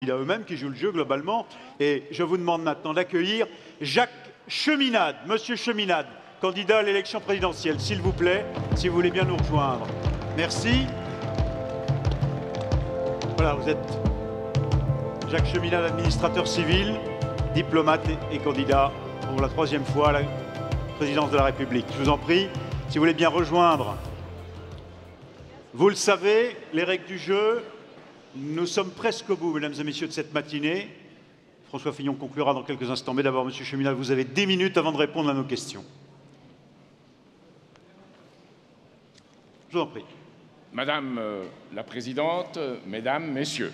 Il y a eux-mêmes qui jouent le jeu globalement. Et je vous demande maintenant d'accueillir Jacques Cheminade. Monsieur Cheminade, candidat à l'élection présidentielle, s'il vous plaît, si vous voulez bien nous rejoindre. Merci. Voilà, vous êtes Jacques Cheminade, administrateur civil, diplomate et candidat pour la troisième fois à la présidence de la République. Je vous en prie, si vous voulez bien rejoindre. Vous le savez, les règles du jeu. Nous sommes presque au bout, mesdames et messieurs, de cette matinée. François Fillon conclura dans quelques instants. Mais d'abord, monsieur Cheminade, vous avez 10 minutes avant de répondre à nos questions. Je vous en prie. Madame la Présidente, Mesdames, Messieurs,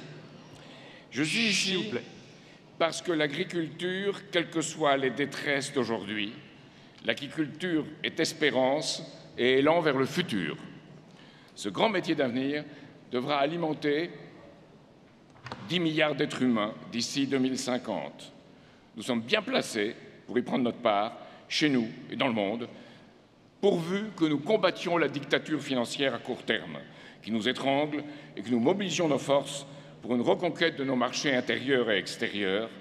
je suis ici parce que l'agriculture, quelles que soient les détresses d'aujourd'hui, l'agriculture est espérance et élan vers le futur. Ce grand métier d'avenir devra alimenter 10 milliards d'êtres humains d'ici 2050. Nous sommes bien placés pour y prendre notre part, chez nous et dans le monde, pourvu que nous combattions la dictature financière à court terme, qui nous étrangle et que nous mobilisions nos forces pour une reconquête de nos marchés intérieurs et extérieurs,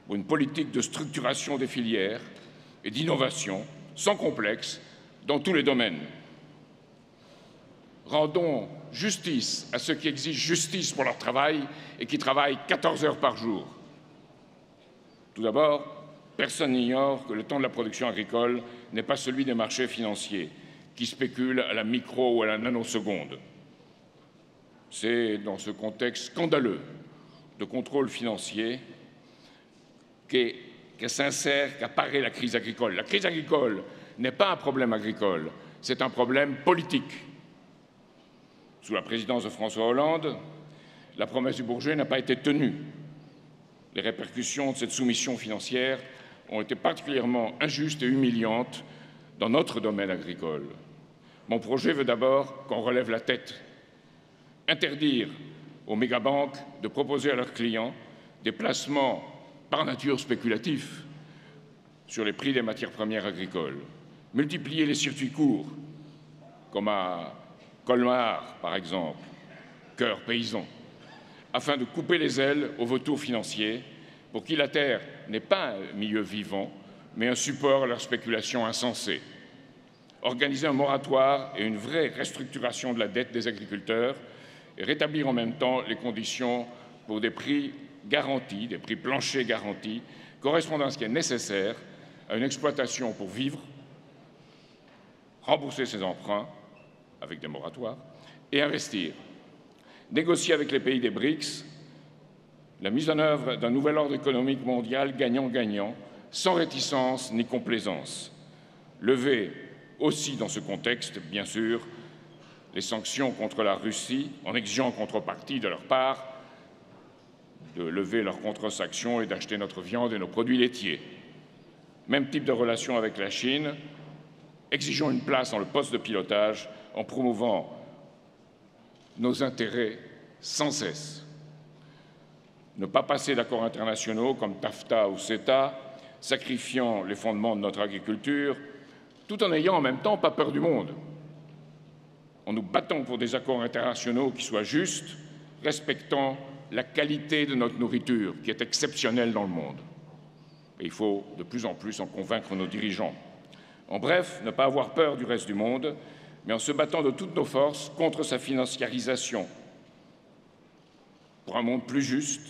pour une politique de structuration des filières et d'innovation sans complexe dans tous les domaines. Rendons justice à ceux qui exigent justice pour leur travail et qui travaillent 14 heures par jour. Tout d'abord, personne n'ignore que le temps de la production agricole n'est pas celui des marchés financiers qui spéculent à la micro ou à la nanoseconde. C'est dans ce contexte scandaleux de contrôle financier qu'apparaît la crise agricole. La crise agricole n'est pas un problème agricole, c'est un problème politique. Sous la présidence de François Hollande, la promesse du Bourget n'a pas été tenue. Les répercussions de cette soumission financière ont été particulièrement injustes et humiliantes dans notre domaine agricole. Mon projet veut d'abord qu'on relève la tête, interdire aux mégabanques de proposer à leurs clients des placements par nature spéculatifs sur les prix des matières premières agricoles, multiplier les circuits courts, comme à Colmar, par exemple, cœur paysan, afin de couper les ailes aux vautours financiers pour qui la terre n'est pas un milieu vivant, mais un support à leur spéculation insensée. Organiser un moratoire et une vraie restructuration de la dette des agriculteurs et rétablir en même temps les conditions pour des prix garantis, des prix planchers garantis, correspondant à ce qui est nécessaire à une exploitation pour vivre, rembourser ses emprunts avec des moratoires, et investir. Négocier avec les pays des BRICS la mise en œuvre d'un nouvel ordre économique mondial gagnant-gagnant, sans réticence ni complaisance. Lever aussi dans ce contexte, bien sûr, les sanctions contre la Russie, en exigeant en contrepartie de leur part de lever leurs contre-sanctions et d'acheter notre viande et nos produits laitiers. Même type de relation avec la Chine, exigeons une place dans le poste de pilotage en promouvant nos intérêts sans cesse. Ne pas passer d'accords internationaux comme TAFTA ou CETA, sacrifiant les fondements de notre agriculture, tout en n'ayant en même temps pas peur du monde. En nous battant pour des accords internationaux qui soient justes, respectant la qualité de notre nourriture, qui est exceptionnelle dans le monde. Et il faut de plus en plus en convaincre nos dirigeants. En bref, ne pas avoir peur du reste du monde, mais en se battant de toutes nos forces contre sa financiarisation, pour un monde plus juste,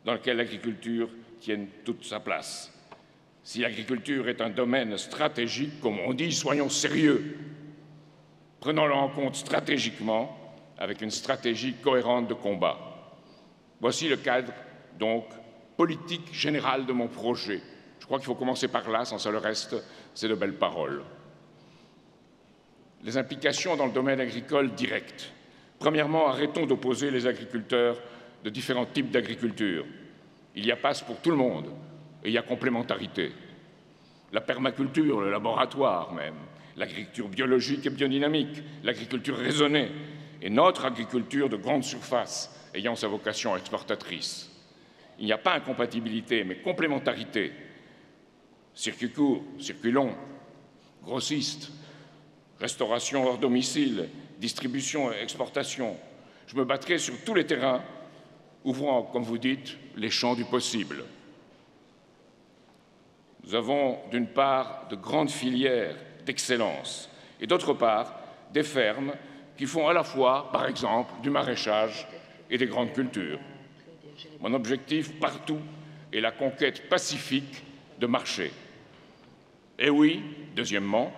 dans lequel l'agriculture tienne toute sa place. Si l'agriculture est un domaine stratégique, comme on dit, soyons sérieux. Prenons-le en compte stratégiquement, avec une stratégie cohérente de combat. Voici le cadre, donc, politique général de mon projet. Je crois qu'il faut commencer par là, sans ça le reste, c'est de belles paroles. Les implications dans le domaine agricole direct. Premièrement, arrêtons d'opposer les agriculteurs de différents types d'agriculture. Il y a place pour tout le monde et il y a complémentarité. La permaculture, le laboratoire même, l'agriculture biologique et biodynamique, l'agriculture raisonnée et notre agriculture de grande surface ayant sa vocation exportatrice. Il n'y a pas incompatibilité, mais complémentarité. Circuit court, circuit long, grossiste, restauration hors domicile, distribution et exportation. Je me battrai sur tous les terrains ouvrant, comme vous dites, les champs du possible. Nous avons d'une part de grandes filières d'excellence et d'autre part des fermes qui font à la fois, par exemple, du maraîchage et des grandes cultures. Mon objectif partout est la conquête pacifique de marchés. Et oui, deuxièmement,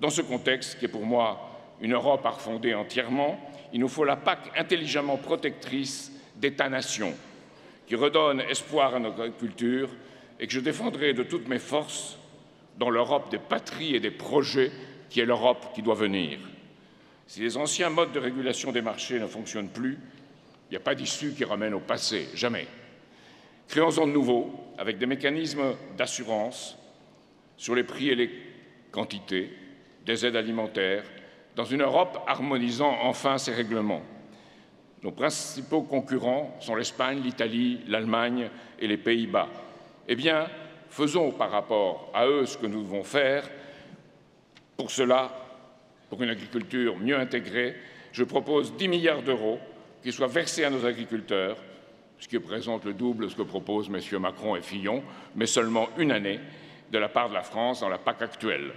dans ce contexte qui est pour moi une Europe à refonder entièrement, il nous faut la PAC intelligemment protectrice d'États-nations, qui redonne espoir à notre agriculture et que je défendrai de toutes mes forces dans l'Europe des patries et des projets qui est l'Europe qui doit venir. Si les anciens modes de régulation des marchés ne fonctionnent plus, il n'y a pas d'issue qui ramène au passé, jamais. Créons-en de nouveaux, avec des mécanismes d'assurance sur les prix et les quantités, des aides alimentaires, dans une Europe harmonisant enfin ses règlements. Nos principaux concurrents sont l'Espagne, l'Italie, l'Allemagne et les Pays-Bas. Eh bien, faisons par rapport à eux ce que nous devons faire. Pour cela, pour une agriculture mieux intégrée, je propose 10 milliards d'euros qui soient versés à nos agriculteurs, ce qui représente le double de ce que proposent messieurs Macron et Fillon, mais seulement une année de la part de la France dans la PAC actuelle.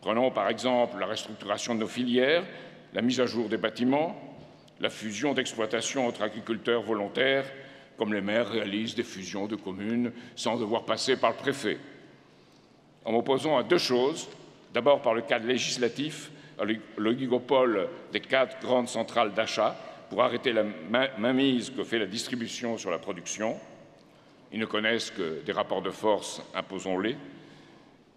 Prenons par exemple la restructuration de nos filières, la mise à jour des bâtiments, la fusion d'exploitations entre agriculteurs volontaires, comme les maires réalisent des fusions de communes sans devoir passer par le préfet. En m'opposant à deux choses, d'abord par le cadre législatif, l'oligopole des 4 grandes centrales d'achat pour arrêter la mainmise que fait la distribution sur la production. Ils ne connaissent que des rapports de force, imposons-les.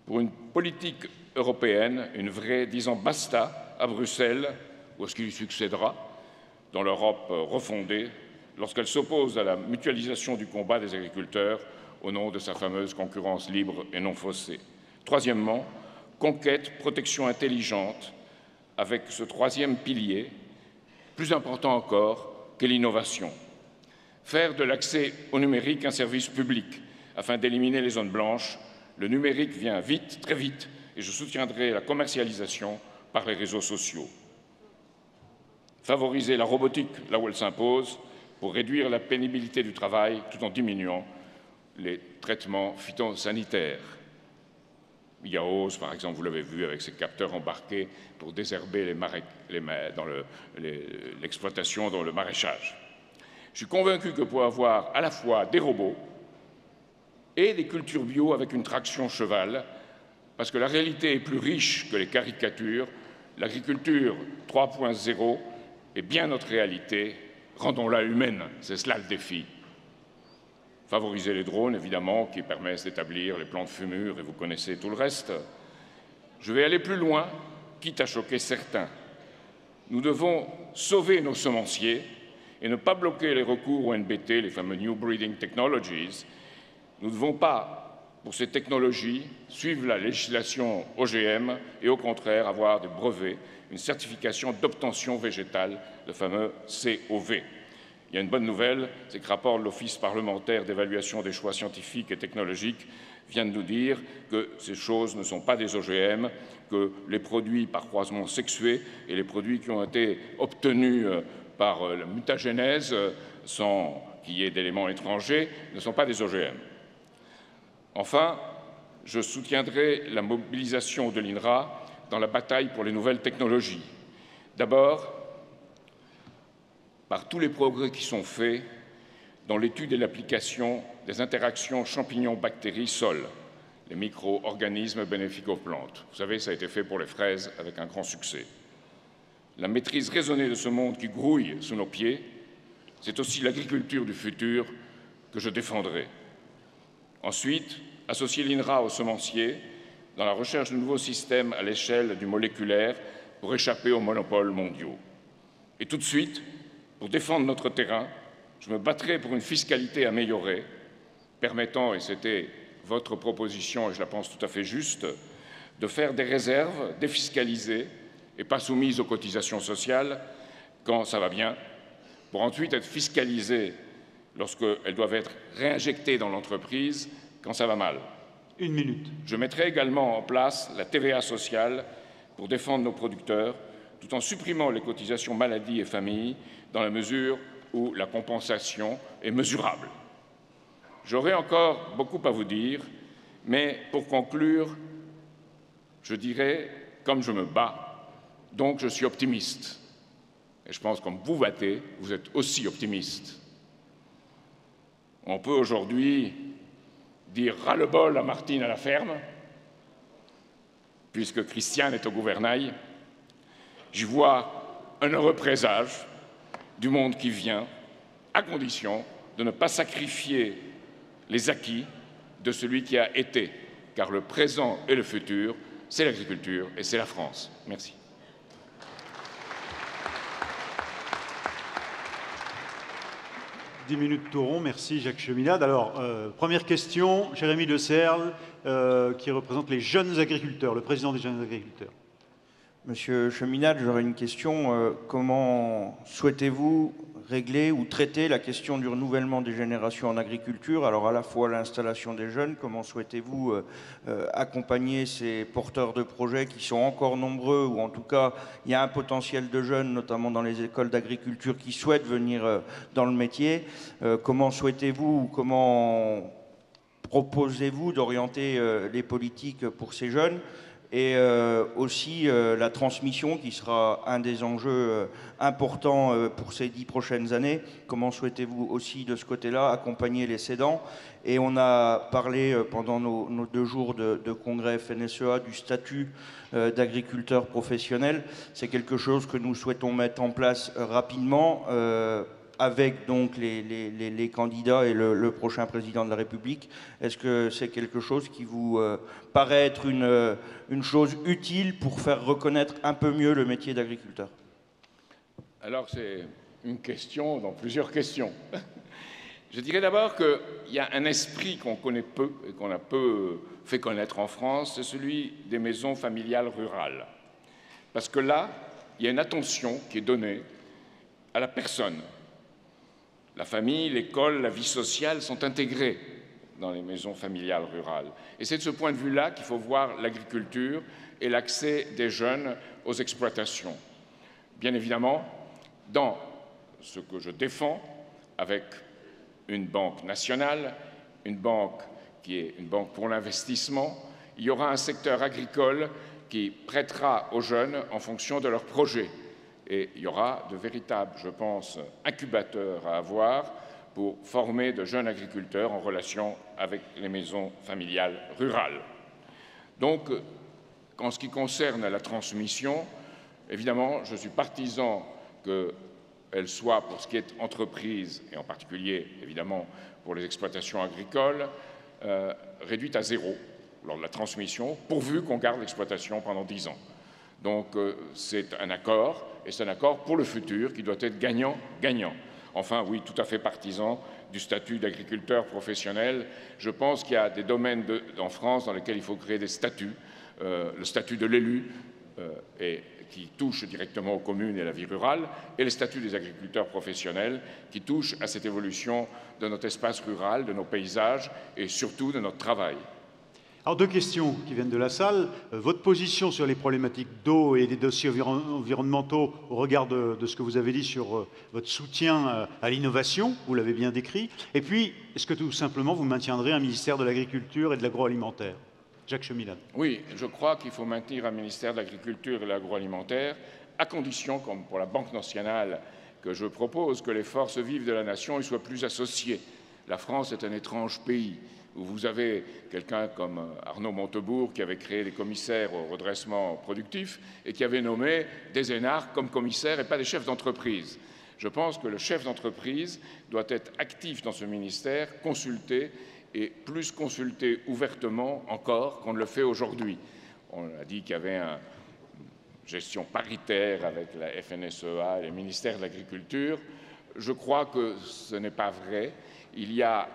Pour une politique européenne, une vraie, disant basta à Bruxelles, ou à ce qui lui succédera, dans l'Europe refondée, lorsqu'elle s'oppose à la mutualisation du combat des agriculteurs au nom de sa fameuse concurrence libre et non faussée. Troisièmement, conquête, protection intelligente, avec ce troisième pilier, plus important encore que l'innovation. Faire de l'accès au numérique un service public afin d'éliminer les zones blanches. Le numérique vient vite, très vite, et je soutiendrai la commercialisation par les réseaux sociaux. Favoriser la robotique là où elle s'impose pour réduire la pénibilité du travail tout en diminuant les traitements phytosanitaires. Yaos, par exemple, vous l'avez vu avec ses capteurs embarqués pour désherber l'exploitation dans le maraîchage. Je suis convaincu que pour avoir à la fois des robots et des cultures bio avec une traction cheval, parce que la réalité est plus riche que les caricatures, l'agriculture 3.0 est bien notre réalité, rendons-la humaine, c'est cela le défi. Favoriser les drones, évidemment, qui permettent d'établir les plans de fumure, et vous connaissez tout le reste. Je vais aller plus loin, quitte à choquer certains. Nous devons sauver nos semenciers et ne pas bloquer les recours au NBT, les fameux New Breeding Technologies. Nous ne devons pas, pour ces technologies, suivre la législation OGM et au contraire avoir des brevets, une certification d'obtention végétale, le fameux COV. Il y a une bonne nouvelle, c'est que le rapport de l'Office parlementaire d'évaluation des choix scientifiques et technologiques vient de nous dire que ces choses ne sont pas des OGM, que les produits par croisement sexué et les produits qui ont été obtenus par la mutagénèse, sans qu'il y ait d'éléments étrangers, ne sont pas des OGM. Enfin, je soutiendrai la mobilisation de l'INRA dans la bataille pour les nouvelles technologies. D'abord, par tous les progrès qui sont faits dans l'étude et l'application des interactions champignons-bactéries-sol, les micro-organismes bénéfiques aux plantes. Vous savez, ça a été fait pour les fraises avec un grand succès. La maîtrise raisonnée de ce monde qui grouille sous nos pieds, c'est aussi l'agriculture du futur que je défendrai. Ensuite, associer l'INRA aux semenciers dans la recherche de nouveaux systèmes à l'échelle du moléculaire pour échapper aux monopoles mondiaux. Et tout de suite, pour défendre notre terrain, je me battrai pour une fiscalité améliorée, permettant, et c'était votre proposition, et je la pense tout à fait juste, de faire des réserves défiscalisées et pas soumises aux cotisations sociales quand ça va bien, pour ensuite être fiscalisées lorsqu'elles doivent être réinjectées dans l'entreprise quand ça va mal. Une minute. Je mettrai également en place la TVA sociale pour défendre nos producteurs, tout en supprimant les cotisations maladie et famille, dans la mesure où la compensation est mesurable. J'aurais encore beaucoup à vous dire, mais pour conclure, je dirais, comme je me bats, donc je suis optimiste. Et je pense, comme vous battez, vous êtes aussi optimiste. On peut aujourd'hui dire ras-le-bol à Martine à la ferme, puisque Christiane est au gouvernail. J'y vois un heureux présage du monde qui vient, à condition de ne pas sacrifier les acquis de celui qui a été, car le présent et le futur, c'est l'agriculture et c'est la France. Merci. « 10 minutes tout rond ». Merci Jacques Cheminade. Alors, première question, Jérémy de Serle, qui représente les jeunes agriculteurs, le président des jeunes agriculteurs. Monsieur Cheminade, j'aurais une question. Comment souhaitez-vous régler ou traiter la question du renouvellement des générations en agriculture? Alors à la fois l'installation des jeunes, comment souhaitez-vous accompagner ces porteurs de projets qui sont encore nombreux, ou en tout cas il y a un potentiel de jeunes, notamment dans les écoles d'agriculture, qui souhaitent venir dans le métier. Comment souhaitez-vous, comment proposez-vous d'orienter les politiques pour ces jeunes? Et aussi la transmission qui sera un des enjeux importants pour ces 10 prochaines années. Comment souhaitez-vous aussi de ce côté-là accompagner les cédants? Et on a parlé pendant nos 2 jours de congrès FNSEA du statut d'agriculteur professionnel. C'est quelque chose que nous souhaitons mettre en place rapidement avec donc les candidats et le prochain président de la République. Est-ce que c'est quelque chose qui vous paraît être une chose utile pour faire reconnaître un peu mieux le métier d'agriculteur? Alors c'est une question dans plusieurs questions. Je dirais d'abord qu'il y a un esprit qu'on connaît peu et qu'on a peu fait connaître en France, c'est celui des maisons familiales rurales. Parce que là, il y a une attention qui est donnée à la personne. La famille, l'école, la vie sociale sont intégrées dans les maisons familiales rurales. Et c'est de ce point de vue-là qu'il faut voir l'agriculture et l'accès des jeunes aux exploitations. Bien évidemment, dans ce que je défends, avec une banque nationale, une banque qui est une banque pour l'investissement, il y aura un secteur agricole qui prêtera aux jeunes en fonction de leurs projets. Et il y aura de véritables, je pense, incubateurs à avoir pour former de jeunes agriculteurs en relation avec les maisons familiales rurales. Donc, en ce qui concerne la transmission, évidemment, je suis partisan qu'elle soit, pour ce qui est entreprise, et en particulier, évidemment, pour les exploitations agricoles, réduite à 0 lors de la transmission, pourvu qu'on garde l'exploitation pendant 10 ans. Donc, c'est un accord, et c'est un accord pour le futur qui doit être gagnant-gagnant. Enfin, oui, tout à fait partisan du statut d'agriculteur professionnel. Je pense qu'il y a des domaines en France dans lesquels il faut créer des statuts. Le statut de l'élu, qui touche directement aux communes et à la vie rurale, et les statuts des agriculteurs professionnels qui touchent à cette évolution de notre espace rural, de nos paysages et surtout de notre travail. Alors, 2 questions qui viennent de la salle. Votre position sur les problématiques d'eau et des dossiers environnementaux au regard de ce que vous avez dit sur votre soutien à l'innovation, vous l'avez bien décrit. Et puis, est-ce que tout simplement vous maintiendrez un ministère de l'Agriculture et de l'Agroalimentaire? Jacques Cheminade. Oui, je crois qu'il faut maintenir un ministère de l'Agriculture et de l'Agroalimentaire, à condition, comme pour la Banque nationale que je propose, que les forces vives de la nation y soient plus associées. La France est un étrange pays où vous avez quelqu'un comme Arnaud Montebourg qui avait créé les commissaires au redressement productif et qui avait nommé des énarques comme commissaires et pas des chefs d'entreprise. Je pense que le chef d'entreprise doit être actif dans ce ministère, consulté et plus consulté ouvertement encore qu'on ne le fait aujourd'hui. On a dit qu'il y avait une gestion paritaire avec la FNSEA et les ministères de l'Agriculture. Je crois que ce n'est pas vrai. Il y a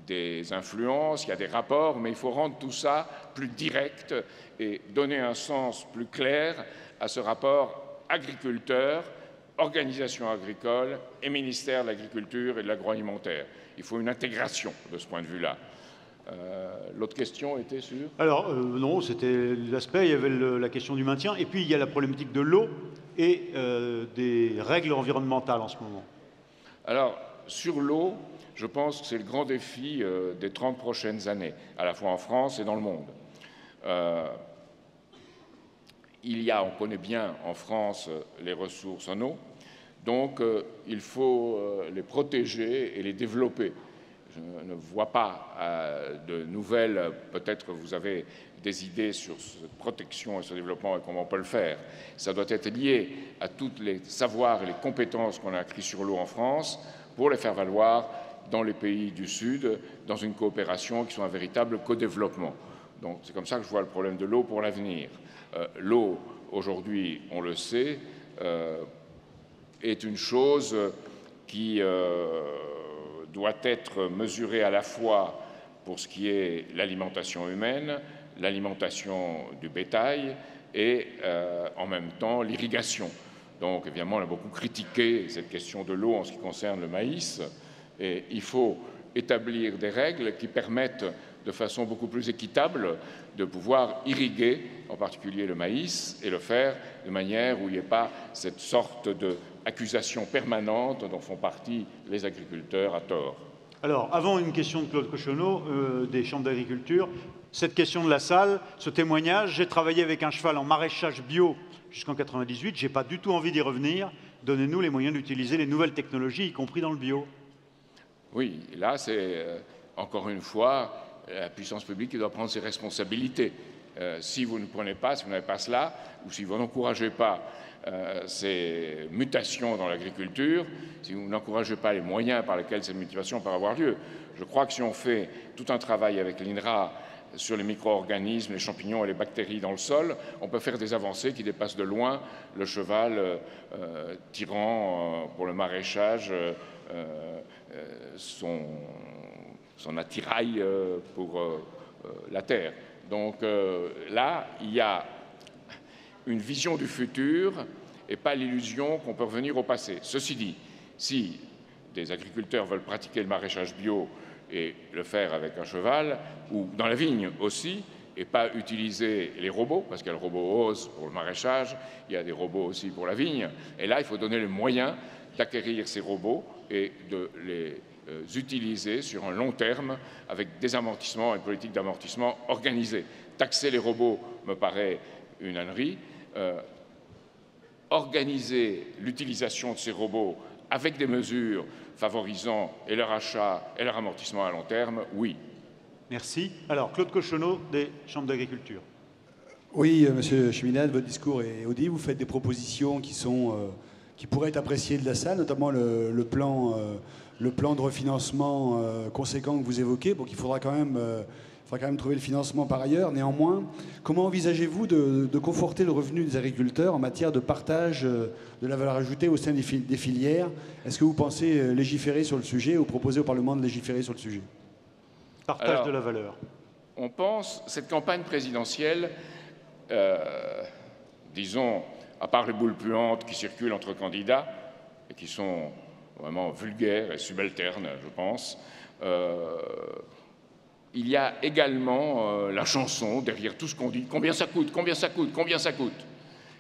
des influences, il y a des rapports, mais il faut rendre tout ça plus direct et donner un sens plus clair à ce rapport agriculteur, organisation agricole et ministère de l'Agriculture et de l'Agroalimentaire. Il faut une intégration de ce point de vue-là. L'autre question était sur... Alors, non, c'était l'aspect, il y avait la question du maintien, et puis il y a la problématique de l'eau et des règles environnementales en ce moment. Alors, sur l'eau, je pense que c'est le grand défi des 30 prochaines années, à la fois en France et dans le monde. On connaît bien en France les ressources en eau, donc il faut les protéger et les développer. Je ne vois pas de nouvelles, peut-être vous avez des idées sur cette protection et ce développement et comment on peut le faire. Ça doit être lié à tous les savoirs et les compétences qu'on a acquis sur l'eau en France pour les faire valoir dans les pays du Sud, dans une coopération qui soit un véritable co-développement. Donc c'est comme ça que je vois le problème de l'eau pour l'avenir. L'eau, aujourd'hui, on le sait, est une chose qui doit être mesurée à la fois pour ce qui est l'alimentation humaine, l'alimentation du bétail et en même temps l'irrigation. Donc évidemment, on a beaucoup critiqué cette question de l'eau en ce qui concerne le maïs et il faut établir des règles qui permettent de façon beaucoup plus équitable de pouvoir irriguer en particulier le maïs et le faire de manière où il n'y ait pas cette sorte d'accusation permanente dont font partie les agriculteurs à tort. Alors, avant une question de Claude Cochonneau, des chambres d'agriculture, cette question de la salle, ce témoignage, j'ai travaillé avec un cheval en maraîchage bio jusqu'en 98, je n'ai pas du tout envie d'y revenir. Donnez-nous les moyens d'utiliser les nouvelles technologies, y compris dans le bio. Oui, là, c'est encore une fois la puissance publique qui doit prendre ses responsabilités. Si vous ne prenez pas, si vous n'avez pas cela, ou si vous n'encouragez pas ces mutations dans l'agriculture, si vous n'encouragez pas les moyens par lesquels ces mutations peuvent avoir lieu, je crois que si on fait tout un travail avec l'INRA sur les micro-organismes, les champignons et les bactéries dans le sol, on peut faire des avancées qui dépassent de loin le cheval tirant pour le maraîchage son attirail pour la terre. Donc là, il y a une vision du futur et pas l'illusion qu'on peut revenir au passé. Ceci dit, si des agriculteurs veulent pratiquer le maraîchage bio et le faire avec un cheval, ou dans la vigne aussi, et pas utiliser les robots, parce qu'il y a le robot OSE pour le maraîchage, il y a des robots aussi pour la vigne, et là, il faut donner les moyens d'acquérir ces robots et de les utiliser sur un long terme avec des amortissements, une politique d'amortissement organisée. Taxer les robots me paraît une ânerie. Organiser l'utilisation de ces robots avec des mesures favorisant et leur achat et leur amortissement à long terme, oui. Merci. Alors, Claude Cochonneau, des chambres d'agriculture. Oui, Monsieur Cheminade, votre discours est audible. Vous faites des propositions qui pourraient être appréciées de la salle, notamment le plan de refinancement conséquent que vous évoquez. Donc il faudra quand même trouver le financement par ailleurs. Néanmoins, comment envisagez-vous de conforter le revenu des agriculteurs en matière de partage de la valeur ajoutée au sein des filières? Est-ce que vous pensez légiférer sur le sujet ou proposer au Parlement de légiférer sur le sujet? Partage de la valeur. On pense, cette campagne présidentielle, disons, à part les boules puantes qui circulent entre candidats et qui sont vraiment vulgaires et subalternes, je pense, il y a également la chanson derrière tout ce qu'on dit. Combien ça coûte? Combien ça coûte? Combien ça coûte?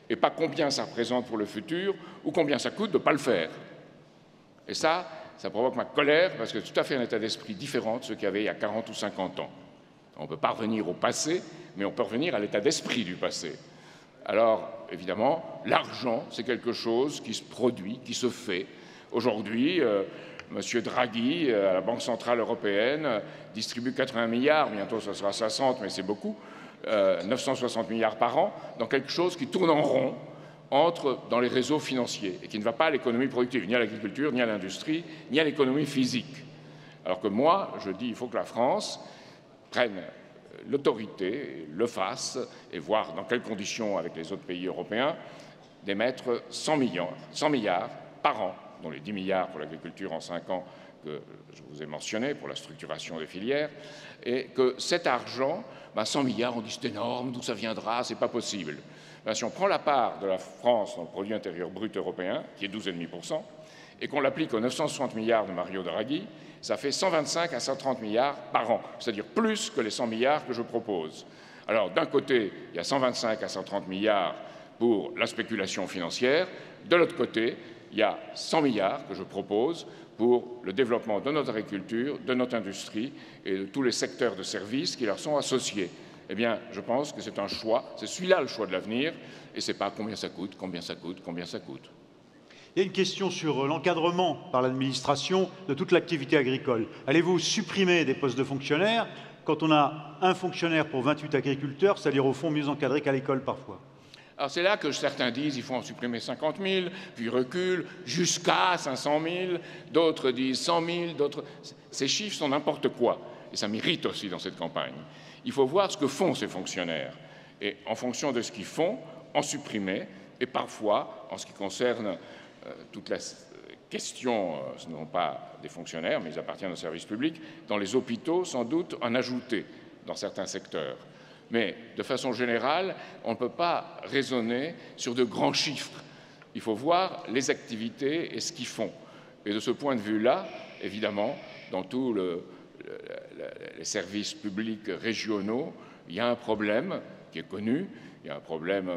Et pas combien ça représente pour le futur ou combien ça coûte de ne pas le faire. Et ça provoque ma colère parce que c'est tout à fait un état d'esprit différent de ce qu'il y avait il y a 40 ou 50 ans. On ne peut pas revenir au passé, mais on peut revenir à l'état d'esprit du passé. Alors, évidemment, l'argent, c'est quelque chose qui se produit, qui se fait. Aujourd'hui, M. Draghi, à la Banque Centrale Européenne, distribue 80 milliards, bientôt ce sera 60, mais c'est beaucoup, 960 milliards par an, dans quelque chose qui tourne en rond, entre dans les réseaux financiers, et qui ne va pas à l'économie productive, ni à l'agriculture, ni à l'industrie, ni à l'économie physique. Alors que moi, je dis qu'il faut que la France prenne l'autorité, le fasse, et voir dans quelles conditions, avec les autres pays européens, d'émettre 100 milliards par an, dont les 10 milliards pour l'agriculture en 5 ans que je vous ai mentionné pour la structuration des filières, et que cet argent, 100 milliards, on dit c'est énorme, d'où ça viendra, c'est pas possible. Si on prend la part de la France dans le produit intérieur brut européen, qui est 12,5%, et qu'on l'applique aux 960 milliards de Mario Draghi, ça fait 125 à 130 milliards par an, c'est-à-dire plus que les 100 milliards que je propose. Alors, d'un côté, il y a 125 à 130 milliards pour la spéculation financière, de l'autre côté, il y a 100 milliards que je propose pour le développement de notre agriculture, de notre industrie et de tous les secteurs de services qui leur sont associés. Eh bien, je pense que c'est un choix, c'est celui-là le choix de l'avenir, et ce n'est pas combien ça coûte, combien ça coûte, combien ça coûte. Il y a une question sur l'encadrement par l'administration de toute l'activité agricole. Allez-vous supprimer des postes de fonctionnaires quand on a un fonctionnaire pour 28 agriculteurs, c'est-à-dire au fond mieux encadré qu'à l'école parfois? Alors c'est là que certains disent qu'il faut en supprimer 50 000, puis reculent jusqu'à 500 000, d'autres disent 100 000, d'autres... Ces chiffres sont n'importe quoi, et ça m'irrite aussi dans cette campagne. Il faut voir ce que font ces fonctionnaires, et en fonction de ce qu'ils font, en supprimer, et parfois, en ce qui concerne toute la question, ce ne sont pas des fonctionnaires, mais ils appartiennent au service public, dans les hôpitaux, sans doute en ajouter dans certains secteurs. Mais de façon générale, on ne peut pas raisonner sur de grands chiffres. Il faut voir les activités et ce qu'ils font. Et de ce point de vue-là, évidemment, dans tous les services publics régionaux, il y a un problème qui est connu, il y a un problème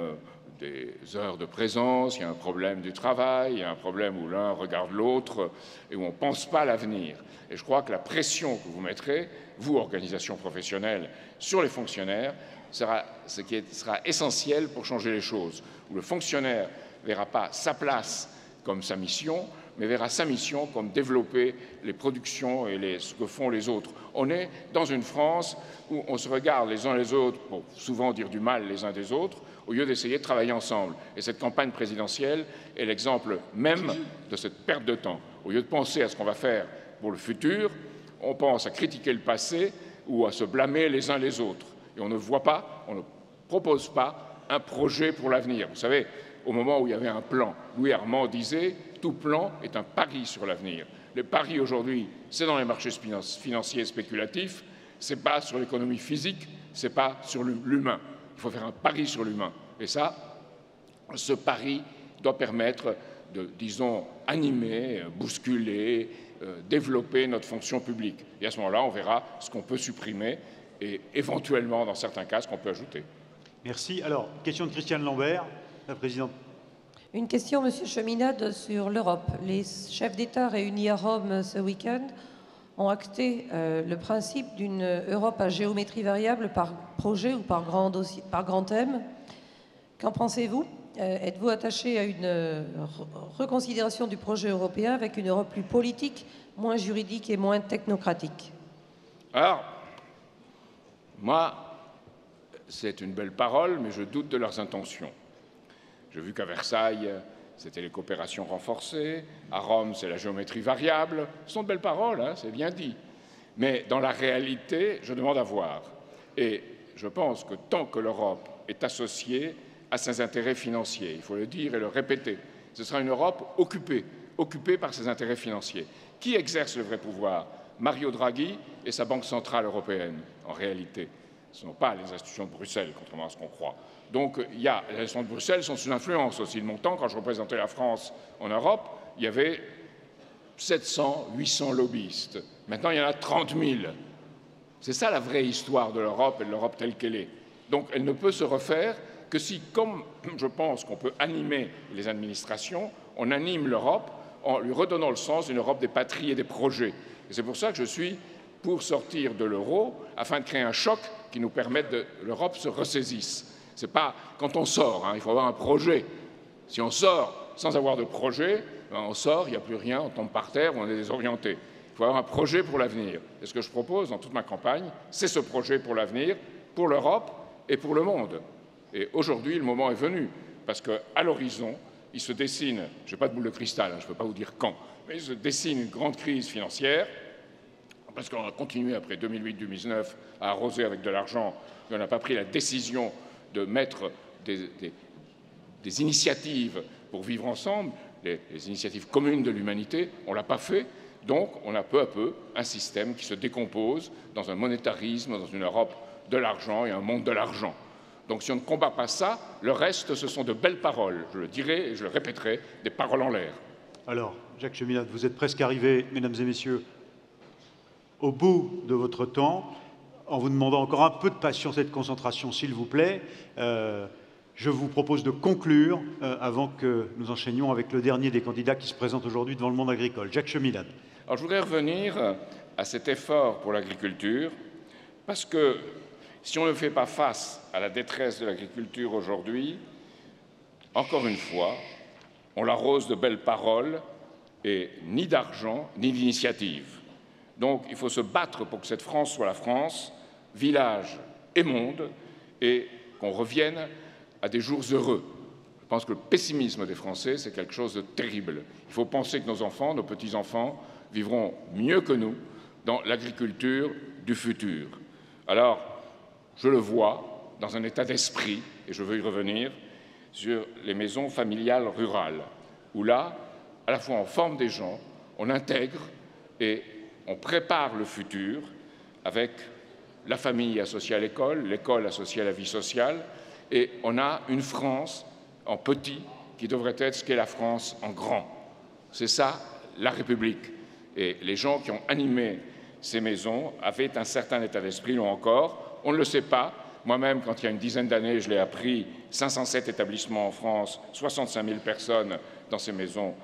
des heures de présence, il y a un problème du travail, il y a un problème où l'un regarde l'autre et où on ne pense pas à l'avenir. Et je crois que la pression que vous mettrez, vous, organisation professionnelle, sur les fonctionnaires, sera ce qui sera essentiel pour changer les choses, où le fonctionnaire ne verra pas sa place comme sa mission, mais verra sa mission comme développer les productions et ce que font les autres. On est dans une France où on se regarde les uns les autres pour souvent dire du mal les uns des autres, au lieu d'essayer de travailler ensemble. Et cette campagne présidentielle est l'exemple même de cette perte de temps. Au lieu de penser à ce qu'on va faire pour le futur, on pense à critiquer le passé ou à se blâmer les uns les autres. Et on ne voit pas, on ne propose pas un projet pour l'avenir. Vous savez, au moment où il y avait un plan, Louis Armand disait « Tout plan est un pari sur l'avenir ». Le pari aujourd'hui, c'est dans les marchés financiers spéculatifs, ce n'est pas sur l'économie physique, ce n'est pas sur l'humain. Il faut faire un pari sur l'humain. Et ça, ce pari doit permettre de, disons, animer, bousculer, développer notre fonction publique. Et à ce moment-là, on verra ce qu'on peut supprimer et éventuellement, dans certains cas, ce qu'on peut ajouter. Merci. Alors, question de Christiane Lambert, la présidente. Une question, Monsieur Cheminade, sur l'Europe. Les chefs d'État réunis à Rome ce week-end ont acté le principe d'une Europe à géométrie variable par projet ou par grand thème. Qu'en pensez-vous? Êtes-vous attaché à une reconsidération du projet européen avec une Europe plus politique, moins juridique et moins technocratique? Alors, moi, c'est une belle parole, mais je doute de leurs intentions. J'ai vu qu'à Versailles, c'était les coopérations renforcées, à Rome, c'est la géométrie variable. Ce sont de belles paroles, hein, c'est bien dit. Mais dans la réalité, je demande à voir. Et je pense que tant que l'Europe est associée à ses intérêts financiers, il faut le dire et le répéter, ce sera une Europe occupée par ses intérêts financiers. Qui exerce le vrai pouvoir? Mario Draghi et sa Banque centrale européenne, en réalité. Ce ne sont pas les institutions de Bruxelles, contrairement à ce qu'on croit. Donc, les institutions de Bruxelles sont sous influence aussi. Le montant, quand je représentais la France en Europe, il y avait 700, 800 lobbyistes. Maintenant, il y en a 30 000. C'est ça la vraie histoire de l'Europe et de l'Europe telle qu'elle est. Donc, elle ne peut se refaire que si, comme je pense qu'on peut animer les administrations, on anime l'Europe en lui redonnant le sens d'une Europe des patries et des projets. Et c'est pour ça que je suis pour sortir de l'euro, afin de créer un choc qui nous permette que l'Europe se ressaisisse. Ce n'est pas quand on sort, hein, il faut avoir un projet. Si on sort sans avoir de projet, on sort, il n'y a plus rien, on tombe par terre, on est désorienté. Il faut avoir un projet pour l'avenir. Et ce que je propose dans toute ma campagne, c'est ce projet pour l'avenir, pour l'Europe et pour le monde. Et aujourd'hui, le moment est venu, parce qu'à l'horizon, il se dessine, je n'ai pas de boule de cristal, hein, je ne peux pas vous dire quand, mais il se dessine une grande crise financière, parce qu'on a continué après 2008-2009 à arroser avec de l'argent, et on n'a pas pris la décision de mettre des initiatives pour vivre ensemble, les initiatives communes de l'humanité, on ne l'a pas fait. Donc, on a peu à peu un système qui se décompose dans un monétarisme, dans une Europe de l'argent et un monde de l'argent. Donc, si on ne combat pas ça, le reste, ce sont de belles paroles. Je le dirai et je le répéterai, des paroles en l'air. Alors, Jacques Cheminade, vous êtes presque arrivé, mesdames et messieurs, au bout de votre temps. En vous demandant encore un peu de patience et de concentration, s'il vous plaît. Je vous propose de conclure avant que nous enchaînions avec le dernier des candidats qui se présente aujourd'hui devant le monde agricole. Jacques Cheminade. Alors, je voudrais revenir à cet effort pour l'agriculture, parce que si on ne fait pas face à la détresse de l'agriculture aujourd'hui, encore une fois, on l'arrose de belles paroles et ni d'argent, ni d'initiative. Donc, il faut se battre pour que cette France soit la France, village et monde, et qu'on revienne à des jours heureux. Je pense que le pessimisme des Français, c'est quelque chose de terrible. Il faut penser que nos enfants, nos petits-enfants, vivront mieux que nous dans l'agriculture du futur. Alors, je le vois dans un état d'esprit, et je veux y revenir, sur les maisons familiales rurales, où là, à la fois on forme des gens, on intègre et on prépare le futur avec la famille associée à l'école, l'école associée à la vie sociale, et on a une France en petit qui devrait être ce qu'est la France en grand. C'est ça, la République. Et les gens qui ont animé ces maisons avaient un certain état d'esprit, là encore. On ne le sait pas. Moi-même, quand il y a une dizaine d'années, je l'ai appris, 507 établissements en France, 65 000 personnes dans ces maisons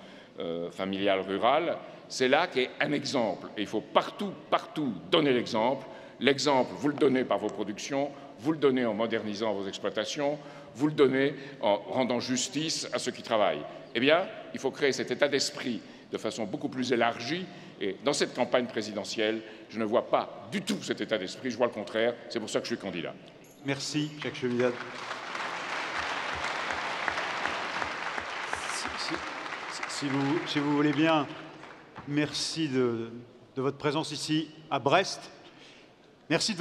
familiales rurales. C'est là qu'est un exemple. Et il faut partout, partout donner l'exemple. L'exemple, vous le donnez par vos productions, vous le donnez en modernisant vos exploitations, vous le donnez en rendant justice à ceux qui travaillent. Eh bien, il faut créer cet état d'esprit de façon beaucoup plus élargie. Et dans cette campagne présidentielle, je ne vois pas du tout cet état d'esprit, je vois le contraire. C'est pour ça que je suis candidat. Merci, Jacques Cheminade. Si vous voulez bien, merci de votre présence ici à Brest. Merci de